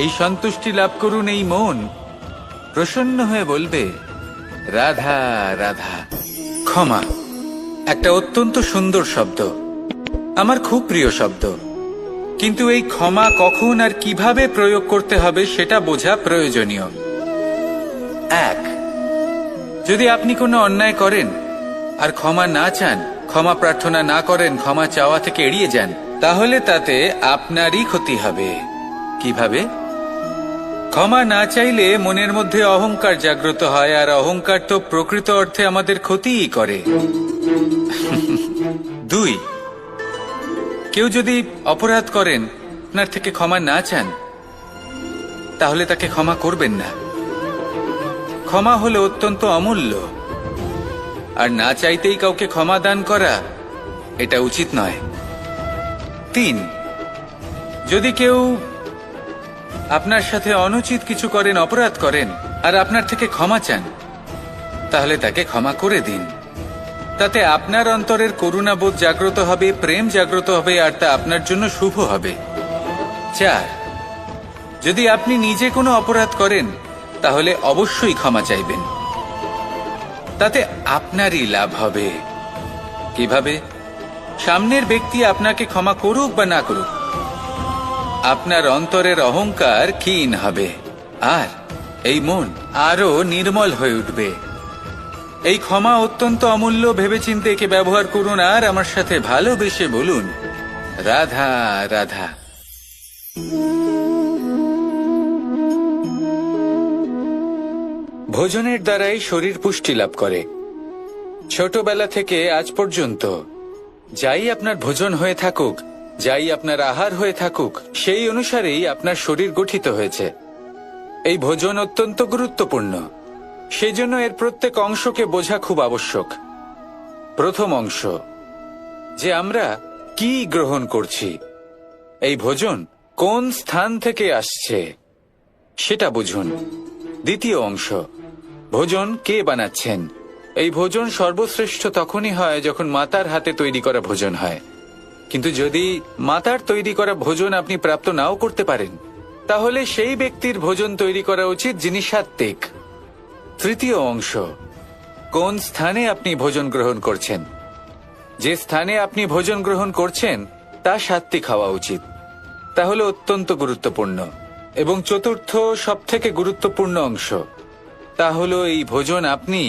এই সন্তুষ্টি লাভ করুন। এই মন প্রসন্ন হয়ে বলবে, রাধা রাধা। ক্ষমা একটা অত্যন্ত সুন্দর শব্দ। আমার খুব প্রিয় শব্দ, কিন্তু এই ক্ষমা কখন আর কিভাবে প্রয়োগ করতে হবে সেটা বোঝা প্রয়োজনীয়। এক, যদি আপনি কোনো অন্যায় করেন আর ক্ষমা না চান, ক্ষমা প্রার্থনা না করেন, ক্ষমা চাওয়া থেকে এড়িয়ে যান, তাহলে তাতে আপনারই ক্ষতি হবে। কিভাবে? ক্ষমা না চাইলে মনের মধ্যে অহংকার জাগ্রত হয়, আর অহংকার তো প্রকৃত অর্থে আমাদের ক্ষতিই করে। দুই, কেউ যদি অপরাধ করেন, আপনার থেকে ক্ষমা না চান, তাহলে তাকে ক্ষমা করবেন না। ক্ষমা হলো অত্যন্ত অমূল্য, আর না চাইতেই কাউকে ক্ষমা দান করা এটা উচিত নয়। তিন, যদি কেউ আপনার সাথে অনুচিত কিছু করেন, অপরাধ করেন, আর আপনার থেকে ক্ষমা চান, তাহলে তাকে ক্ষমা করে দিন। তাতে আপনার অন্তরের করুণাবোধ জাগ্রত হবে, প্রেম জাগ্রত হবে, আর তা আপনার জন্য শুভ হবে। চার, যদি আপনি নিজে কোনো অপরাধ করেন, তাহলে অবশ্যই ক্ষমা চাইবেন। তাতে আপনারই লাভ হবে। কিভাবে? সামনের ব্যক্তি আপনাকে ক্ষমা করুক বা না করুক, আপনার অন্তরের অহংকার ক্ষীণ হবে, আর এই মন আরো নির্মল হয়ে উঠবে। এই ক্ষমা অত্যন্ত অমূল্য, ভেবেচিন্তে একে ব্যবহার করুন, আর আমার সাথে ভালোবেসে বলুন, রাধা রাধা। ভোজনের দ্বারাই শরীর পুষ্টি লাভ করে। ছোটবেলা থেকে আজ পর্যন্ত যাই আপনার ভোজন হয়ে থাকুক, যাই আপনার আহার হয়ে থাকুক, সেই অনুসারেই আপনার শরীর গঠিত হয়েছে। এই ভোজন অত্যন্ত গুরুত্বপূর্ণ, সেই জন্য এর প্রত্যেক অংশকে বোঝা খুব আবশ্যক। প্রথম অংশ, যে আমরা কি গ্রহণ করছি, এই ভোজন কোন স্থান থেকে আসছে সেটা বুঝুন। দ্বিতীয় অংশ, ভোজন কে বানাচ্ছেন। এই ভোজন সর্বশ্রেষ্ঠ তখনই হয় যখন মাতার হাতে তৈরি করা ভোজন হয়। কিন্তু যদি মাতার তৈরি করা ভোজন আপনি প্রাপ্ত নাও করতে পারেন, তাহলে সেই ব্যক্তির ভোজন তৈরি করা উচিত যিনি সাত্ত্বিক। তৃতীয় অংশ, কোন স্থানে আপনি ভোজন গ্রহণ করছেন। যে স্থানে আপনি ভোজন গ্রহণ করছেন তা সাত্ত্বিক হওয়া উচিত। তাহলে অত্যন্ত গুরুত্বপূর্ণ। এবং চতুর্থ সবথেকে গুরুত্বপূর্ণ অংশ, তা হলো এই ভোজন আপনি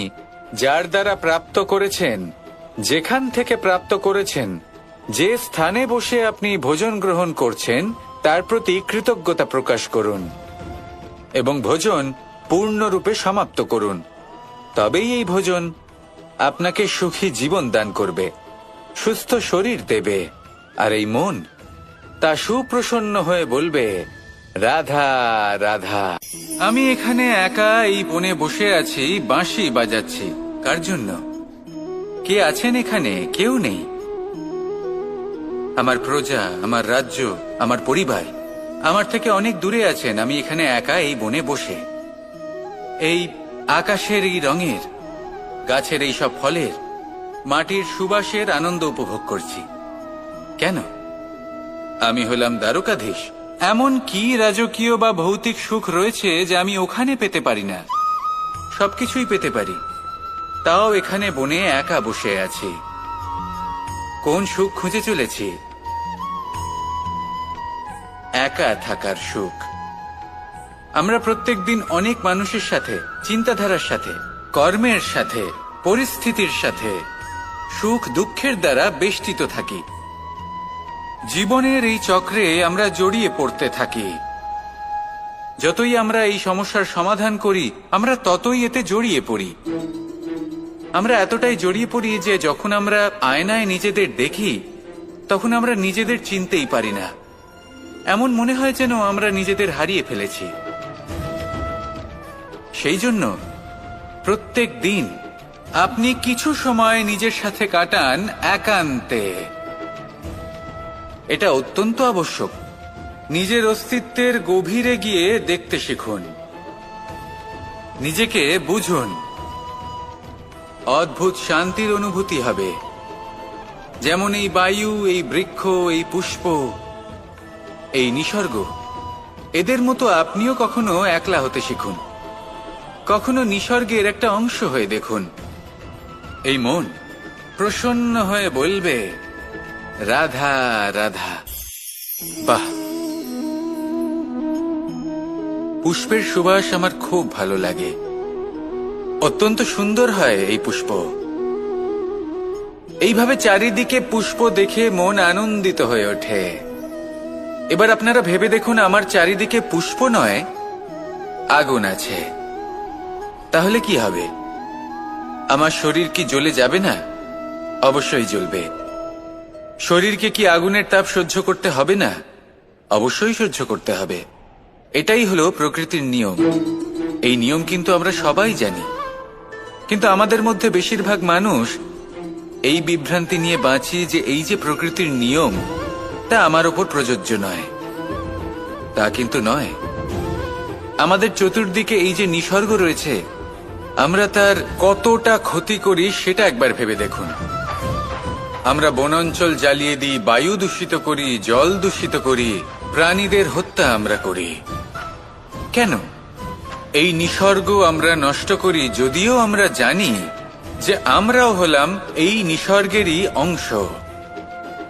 যার দ্বারা প্রাপ্ত করেছেন, যেখান থেকে প্রাপ্ত করেছেন, যে স্থানে বসে আপনি ভোজন গ্রহণ করছেন, তার প্রতি কৃতজ্ঞতা প্রকাশ করুন এবং ভোজন পূর্ণরূপে সমাপ্ত করুন। তবেই এই ভোজন আপনাকে সুখী জীবন দান করবে, সুস্থ শরীর দেবে, আর এই মন তা সুপ্রসন্ন হয়ে বলবে, রাধা রাধা। আমি এখানে একা এই বনে বসে আছি, বাঁশি বাজাচ্ছি। কার জন্য? কে আছেন এখানে? কেউ নেই। আমার প্রজা, আমার রাজ্য, আমার পরিবার আমার থেকে অনেক দূরে আছেন। আমি এখানে একা এই বনে বসে এই আকাশের এই রঙের, গাছের এই সব ফলের, মাটির সুবাসের আনন্দ উপভোগ করছি। কেন? আমি হলাম দ্বারকাধীশ। এমন কি রাজকীয় বা ভৌতিক সুখ রয়েছে যে আমি ওখানে পেতে পারি না? সবকিছুই পেতে পারি, তাও এখানে বনে একা বসে আছি। কোন সুখ খুঁজে চলেছি? একা থাকার সুখ। আমরা প্রত্যেকদিন অনেক মানুষের সাথে, চিন্তাধারার সাথে, কর্মের সাথে, পরিস্থিতির সাথে, সুখ দুঃখের দ্বারা বেষ্টিত থাকি। জীবনের এই চক্রে আমরা জড়িয়ে পড়তে থাকি। যতই আমরা এই সমস্যার সমাধান করি, আমরা ততই এতে জড়িয়ে পড়ি। আমরা এতটাই জড়িয়ে পড়ি যে যখন আমরা আয়নায় নিজেদের দেখি, তখন আমরা নিজেদের চিনতেই পারি না। এমন মনে হয় যেন আমরা নিজেদের হারিয়ে ফেলেছি। সেই জন্য প্রত্যেক দিন আপনি কিছু সময় নিজের সাথে কাটান একান্তে। এটা অত্যন্ত আবশ্যক। নিজের অস্তিত্বের গভীরে গিয়ে দেখতে শিখুন, নিজেকে বুঝুন। অদ্ভুত শান্তির অনুভূতি হবে। যেমন এই বায়ু, এই বৃক্ষ, এই পুষ্প, এই নিসর্গ, এদের মতো আপনিও কখনো একলা হতে শিখুন। কখনো নিসর্গের একটা অংশ হয়ে দেখুন। এই মন প্রসন্ন হয়ে বলবে, রাধা রাধা। বাহ, পুষ্পের সুবাস আমার খুব ভালো লাগে। অত্যন্ত সুন্দর হয় এই পুষ্প। এইভাবে চারিদিকে পুষ্প দেখে মন আনন্দিত হয়ে ওঠে। এবার আপনারা ভেবে দেখুন, আমার চারিদিকে পুষ্প নয়, আগুন আছে। তাহলে কি হবে? আমার শরীর কি জ্বলে যাবে না? অবশ্যই জ্বলবে। শরীরকে কি আগুনের তাপ সহ্য করতে হবে না? অবশ্যই সহ্য করতে হবে। এটাই হলো প্রকৃতির নিয়ম। এই নিয়ম কিন্তু আমরা সবাই জানি, কিন্তু আমাদের মধ্যে বেশিরভাগ মানুষ এই বিভ্রান্তি নিয়ে বাঁচি যে এই যে প্রকৃতির নিয়ম, তা আমার ওপর প্রযোজ্য নয়। তা কিন্তু নয়। আমাদের চতুর্দিকে এই যে নিসর্গ রয়েছে, আমরা তার কতটা ক্ষতি করি সেটা একবার ভেবে দেখুন। আমরা বনাঞ্চল জ্বালিয়ে দিই, বায়ু দূষিত করি, জল দূষিত করি, প্রাণীদের হত্যা আমরা করি। কেন? এই নিসর্গ আমরা নষ্ট করি, যদিও আমরা জানি যে আমরাও হলাম এই নিসর্গেরই অংশ।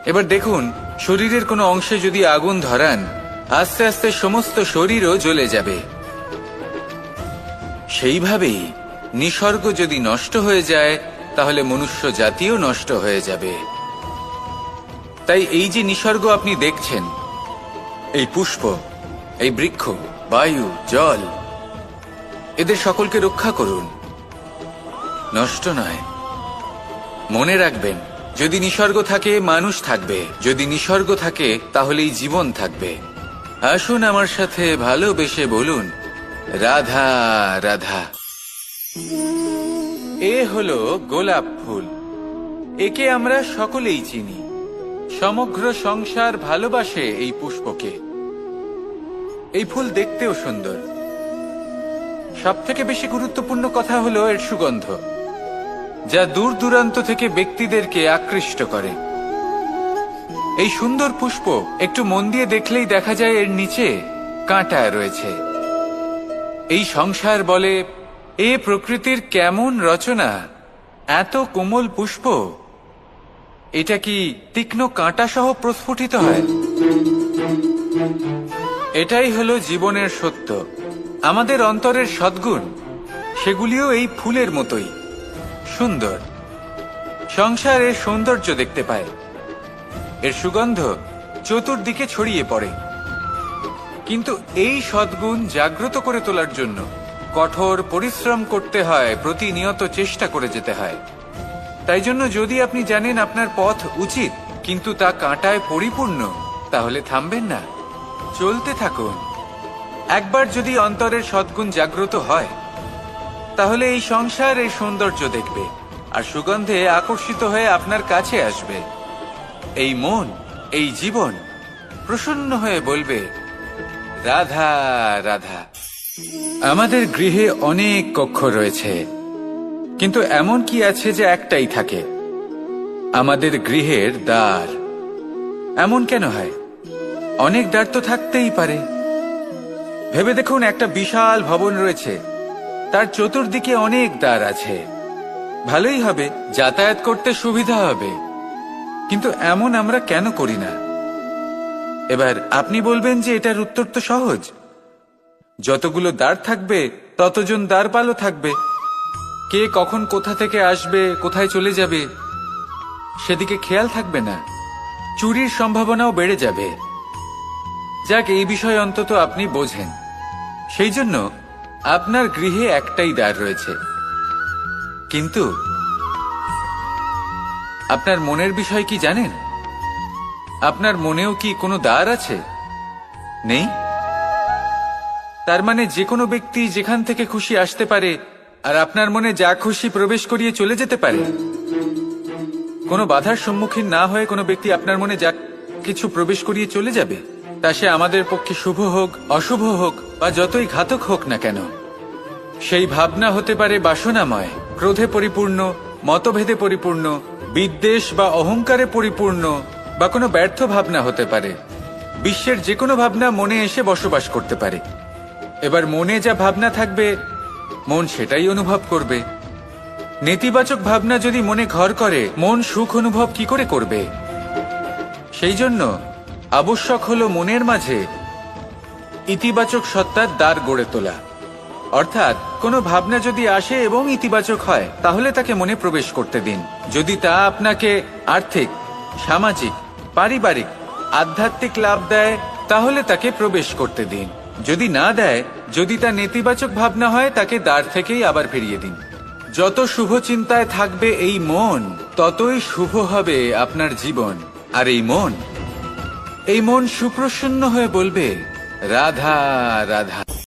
এবার দেখুন, শরীরের কোনো অংশে যদি আগুন ধরান, আস্তে আস্তে সমস্ত শরীরও জ্বলে যাবে। সেইভাবেই নিসর্গ যদি নষ্ট হয়ে যায়, তাহলে মনুষ্য জাতিও নষ্ট হয়ে যাবে। তাই এই যে নিসর্গ আপনি দেখছেন, এই পুষ্প, এই বৃক্ষ, বায়ু, জল, এদের সকলকে রক্ষা করুন, নষ্ট নয়। মনে রাখবেন, যদি নিসর্গ থাকে মানুষ থাকবে, যদি নিসর্গ থাকে তাহলেই জীবন থাকবে। আসুন আমার সাথে ভালোবেসে বলুন, রাধা রাধা। এ হলো গোলাপ ফুল। একে আমরা সকলেই চিনি। সমগ্র সংসার ভালোবাসে এই পুষ্পকে। এই ফুল দেখতেও সুন্দর। সবথেকে বেশি গুরুত্বপূর্ণ কথা হলো এর সুগন্ধ, যা দূর দূরান্ত থেকে ব্যক্তিদেরকে আকৃষ্ট করে। এই সুন্দর পুষ্প একটু মন দিয়ে দেখলেই দেখা যায় এর নিচে কাঁটা রয়েছে। এই সংসার বলে, এ প্রকৃতির কেমন রচনা, এত কোমল পুষ্প, এটা কি তীক্ষ্ণ কাঁটা সহ প্রস্ফুটিত হয়? এটাই হলো জীবনের সত্য। আমাদের অন্তরের সদ্গুণ, সেগুলিও এই ফুলের মতোই সুন্দর। সংসার এর সৌন্দর্য দেখতে পায়, এর সুগন্ধ চতুর্দিকে ছড়িয়ে পড়ে। কিন্তু এই সদ্গুণ জাগ্রত করে তোলার জন্য কঠোর পরিশ্রম করতে হয়, প্রতিনিয়ত চেষ্টা করে যেতে হয়। তাই জন্য যদি আপনি জানেন আপনার পথ উচিত, কিন্তু তা কাঁটায় পরিপূর্ণ, তাহলে থামবেন না, চলতে থাকুন। একবার যদি অন্তরের সদ্গুণ জাগ্রত হয়, তাহলে এই সংসার এর সৌন্দর্য দেখবে আর সুগন্ধে আকর্ষিত হয়ে আপনার কাছে আসবে। এই মন, এই জীবন প্রসন্ন হয়ে বলবে, রাধা রাধা। আমাদের গৃহে অনেক কক্ষ রয়েছে, কিন্তু এমন কি আছে যে একটাই থাকে? আমাদের গৃহের দ্বার। এমন কেন হয়? অনেক দ্বার তো থাকতেই পারে। ভেবে দেখুন, একটা বিশাল ভবন রয়েছে, তার চতুর্দিকে অনেক দ্বার আছে। ভালোই হবে, যাতায়াত করতে সুবিধা হবে, কিন্তু এমন আমরা কেন করি না? এবার আপনি বলবেন যে এটার উত্তর তো সহজ। যতগুলো দ্বার থাকবে, ততজন দ্বারপালও থাকবে। কে কখন কোথা থেকে আসবে, কোথায় চলে যাবে, সেদিকে খেয়াল থাকবে না। চুরির সম্ভাবনাও বেড়ে যাবে। যাক, এই বিষয়ে অন্তত আপনি বোঝেন। সেই জন্য আপনার গৃহে একটাই দ্বার রয়েছে। কিন্তু আপনার মনের বিষয় কি জানেন? আপনার মনেও কি কোনো দ্বার আছে? নেই? তার মানে যে কোনো ব্যক্তি যেখান থেকে খুশি আসতে পারে, আর আপনার মনে যা খুশি প্রবেশ করিয়ে চলে যেতে পারে। কোনো বাধার সম্মুখীন না হয়ে কোনো ব্যক্তি আপনার মনে যা কিছু প্রবেশ করিয়ে চলে যাবে, তা সে আমাদের পক্ষে শুভ হোক, অশুভ হোক, বা যতই ঘাতক হোক না কেন। সেই ভাবনা হতে পারে বাসনাময়, ক্রোধে পরিপূর্ণ, মতভেদে পরিপূর্ণ, বিদ্বেষ বা অহংকারে পরিপূর্ণ, বা কোনো ব্যর্থ ভাবনা হতে পারে। বিশ্বের যে কোনো ভাবনা মনে এসে বসবাস করতে পারে। এবার মনে যা ভাবনা থাকবে, মন সেটাই অনুভব করবে। নেতিবাচক ভাবনা যদি মনে ঘর করে, মন সুখ অনুভব কি করে করবে? সেই জন্য আবশ্যক হলো মনের মাঝে ইতিবাচক সত্তার দ্বার গড়ে তোলা। অর্থাৎ কোনো ভাবনা যদি আসে এবং ইতিবাচক হয় তাহলে তাকে মনে প্রবেশ করতে দিন। যদি তা আপনাকে আর্থিক, সামাজিক, পারিবারিক, আধ্যাত্মিক লাভ দেয় তাহলে তাকে প্রবেশ করতে দিন। যদি না দেয়, যদি তা নেতিবাচক ভাবনা হয়, তাকে দ্বার থেকেই আবার ফিরিয়ে দিন। যত শুভ চিন্তায় থাকবে এই মন, ততই শুভ হবে আপনার জীবন। আর এই মন সুপ্রসন্ন হয়ে বলবে, রাধা রাধা।